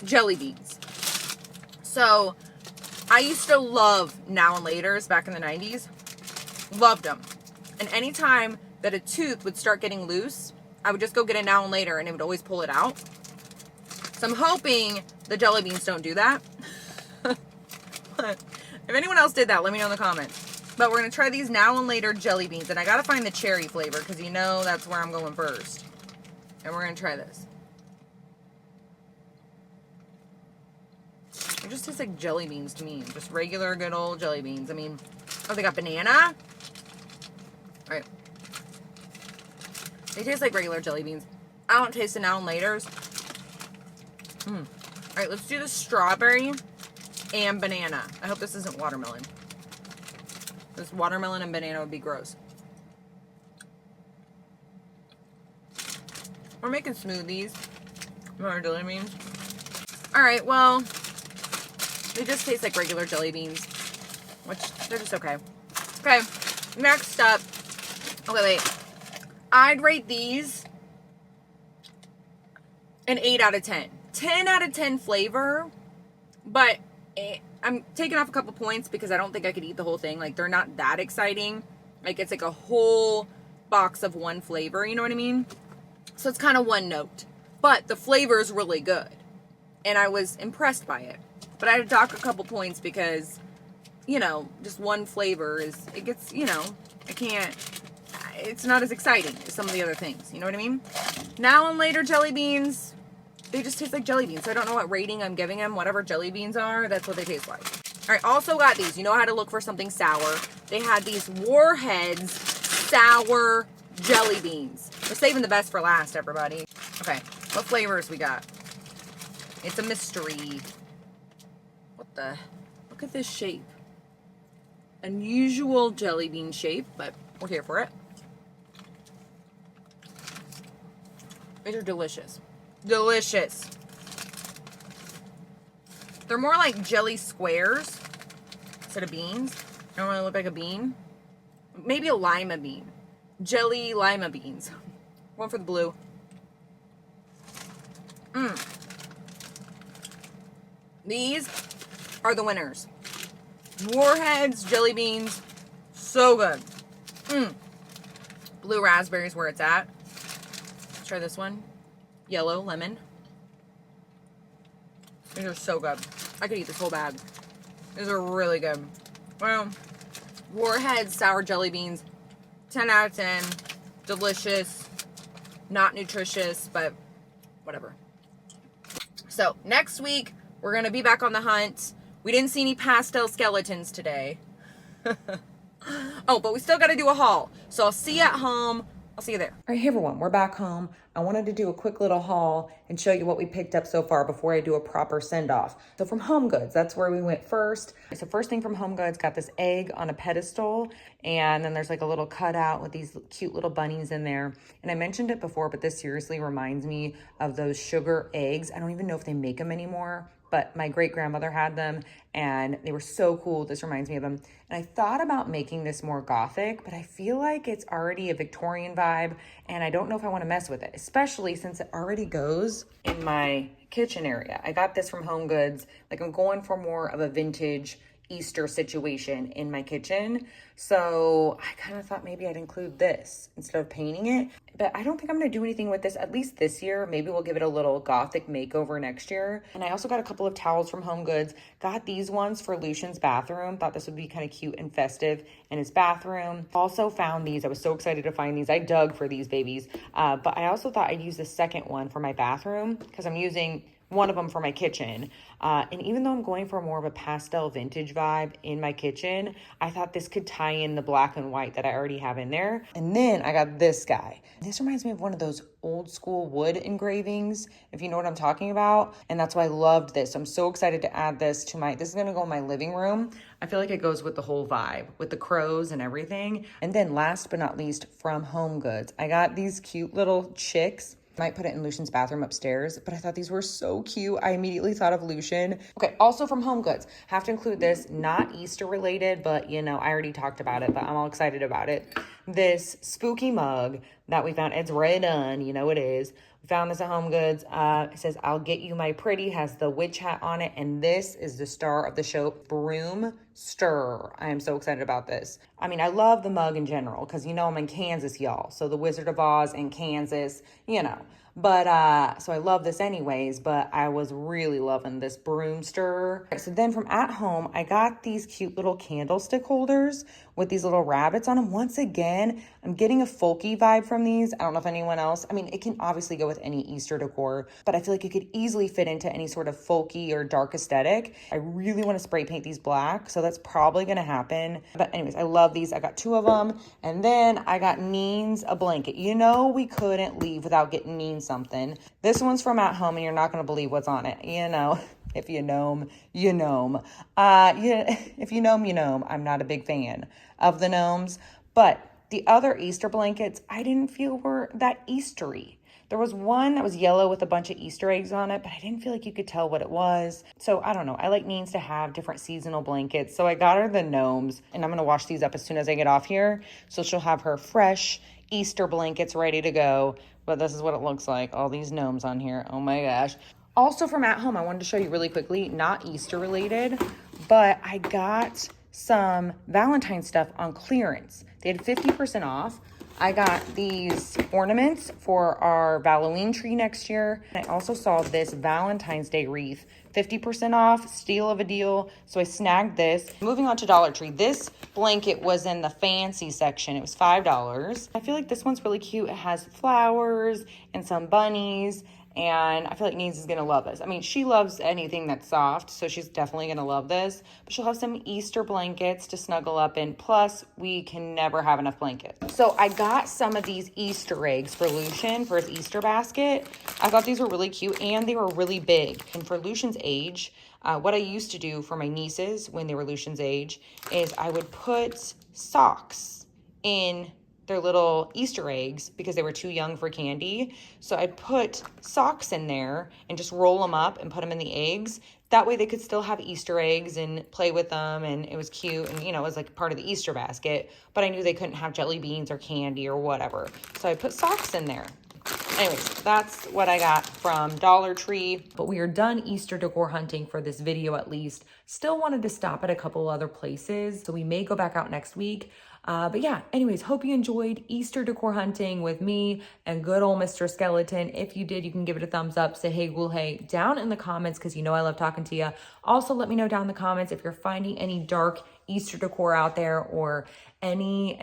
jelly beans. So, I used to love Now and Laters back in the 90s. Loved them. And anytime that a tooth would start getting loose, I would just go get a Now and Later and it would always pull it out. So I'm hoping the jelly beans don't do that. If anyone else did that, let me know in the comments. But we're going to try these now and later jelly beans. And I got to find the cherry flavor because you know that's where I'm going first. And we're going to try this. It just tastes like jelly beans to me. Just regular good old jelly beans. I mean, oh, they got banana. All right. They taste like regular jelly beans. I don't taste the now and laters. All right, let's do the strawberry and banana. I hope this isn't watermelon. This watermelon and banana would be gross. We're making smoothies. More jelly beans. All right, well, they just taste like regular jelly beans, which they're just okay. Okay, next up. Okay, wait. I'd rate these an 8 out of 10. 10 out of 10 flavor, but I'm taking off a couple points because I don't think I could eat the whole thing. Like, they're not that exciting. Like, it's like a whole box of one flavor, you know what I mean? So it's kind of one note. But the flavor is really good. And I was impressed by it. But I had to dock a couple points because, you know, just one flavor is, it gets, you know, it's not as exciting as some of the other things. You know what I mean? Now and later jelly beans, they just taste like jelly beans. So I don't know what rating I'm giving them. Whatever jelly beans are, that's what they taste like. All right, also got these. You know how to look for something sour. They had these Warheads sour jelly beans. We're saving the best for last, everybody. Okay, what flavors we got? It's a mystery. What the? Look at this shape. Unusual jelly bean shape, but we're here for it. These are delicious. Delicious. They're more like jelly squares instead of beans. They don't really look like a bean. Maybe a lima bean. Jelly lima beans. One for the blue. These are the winners. Warheads, jelly beans, so good. Blue raspberry is where it's at. Let's try this one. Yellow lemon. These are so good. I could eat this whole bag. These are really good. Well, Warheads sour jelly beans. 10 out of 10. Delicious. Not nutritious, but whatever. So, next week, we're going to be back on the hunt. We didn't see any pastel skeletons today. Oh, but we still got to do a haul. So, I'll see you at home. I'll see you there. All right, hey everyone, we're back home. I wanted to do a quick little haul and show you what we picked up so far before I do a proper send-off. So from HomeGoods, that's where we went first. So first thing from HomeGoods, got this egg on a pedestal, and then there's like a little cutout with these cute little bunnies in there. And I mentioned it before, but this seriously reminds me of those sugar eggs. I don't even know if they make them anymore, but my great-grandmother had them and they were so cool. This reminds me of them. And I thought about making this more gothic, but I feel like it's already a Victorian vibe and I don't know if I want to mess with it, especially since it already goes in my kitchen area. I got this from HomeGoods. Like, I'm going for more of a vintage Easter situation in my kitchen. So I kind of thought maybe I'd include this instead of painting it. But I don't think I'm going to do anything with this, at least this year. Maybe we'll give it a little gothic makeover next year. And I also got a couple of towels from HomeGoods. Got these ones for Lucian's bathroom. Thought this would be kind of cute and festive in his bathroom. Also found these. I was so excited to find these. I dug for these babies. But I also thought I'd use the second one for my bathroom because I'm using one of them for my kitchen. And even though I'm going for more of a pastel vintage vibe in my kitchen, I thought this could tie in the black and white that I already have in there. And then I got this guy. This reminds me of one of those old school wood engravings, if you know what I'm talking about. And that's why I loved this. I'm so excited to add this to this is gonna go in my living room. I feel like it goes with the whole vibe, with the crows and everything. And then last but not least, from HomeGoods, I got these cute little chicks. Might put it in Lucian's bathroom upstairs, but I thought these were so cute. I immediately thought of Lucian. Okay, also from HomeGoods, have to include this, not Easter related, but you know, I already talked about it, but I'm all excited about it. This spooky mug that we found, it's red on, you know it is. We found this at HomeGoods. It says, "I'll get you my pretty," has the witch hat on it, and this is the star of the show, Broom Stir. I am so excited about this. I mean, I love the mug in general, because you know I'm in Kansas, y'all. So the Wizard of Oz in Kansas, you know. But so I love this anyways, but I was really loving this broom stirrer. So then from at home, I got these cute little candlestick holders with these little rabbits on them. Once again, I'm getting a folky vibe from these. I don't know if anyone else, I mean, it can obviously go with any Easter decor, but I feel like it could easily fit into any sort of folky or dark aesthetic. I really want to spray paint these black, so that's probably going to happen. But anyways, I love these. I got 2 of them. And then I got Neen's a blanket. You know, we couldn't leave without getting Neen something. This one's from at home and you're not going to believe what's on it. You know, if you know 'em, you know 'em. If you know 'em, you know 'em. I'm not a big fan of the gnomes, but the other Easter blankets I didn't feel were that Eastery. There was one that was yellow with a bunch of Easter eggs on it, but I didn't feel like you could tell what it was. So I don't know. I like Neens to have different seasonal blankets. So I got her the gnomes, and I'm going to wash these up as soon as I get off here. So she'll have her fresh Easter blankets ready to go. But this is what it looks like. All these gnomes on here. Oh my gosh. Also from at home, I wanted to show you really quickly, not Easter related, but I got some Valentine stuff on clearance. They had 50% off. I got these ornaments for our Halloween tree next year. I also saw this Valentine's Day wreath, 50% off, steal of a deal. So I snagged this. Moving on to Dollar Tree. This blanket was in the fancy section. It was $5. I feel like this one's really cute. It has flowers and some bunnies. And I feel like Needs is going to love this. I mean, she loves anything that's soft, so she's definitely going to love this. But she'll have some Easter blankets to snuggle up in. Plus, we can never have enough blankets. So I got some of these Easter eggs for Lucian for his Easter basket. I thought these were really cute, and they were really big. And for Lucian's age, what I used to do for my nieces when they were Lucian's age is I would put socks in their little Easter eggs because they were too young for candy. So I'd put socks in there and just roll them up and put them in the eggs. That way they could still have Easter eggs and play with them, and it was cute, and you know, it was like part of the Easter basket, but I knew they couldn't have jelly beans or candy or whatever. So I put socks in there. Anyways, that's what I got from Dollar Tree. But we are done Easter decor hunting for this video at least. Still wanted to stop at a couple other places, so we may go back out next week. But yeah, anyways, hope you enjoyed Easter decor hunting with me and good old Mr. Skeleton. If you did, you can give it a thumbs up. Say hey, ghoul, hey, down in the comments because you know I love talking to you. Also, let me know down in the comments if you're finding any dark Easter decor out there or any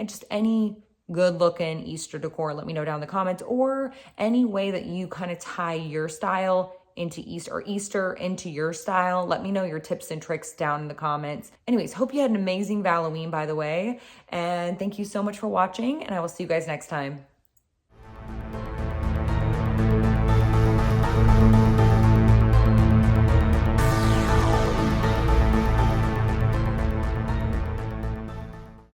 good looking Easter decor. Let me know down in the comments, or any way that you kind of tie your style into Easter into your style. Let me know your tips and tricks down in the comments. Anyways, hope you had an amazing Halloween, by the way. And thank you so much for watching, and I will see you guys next time.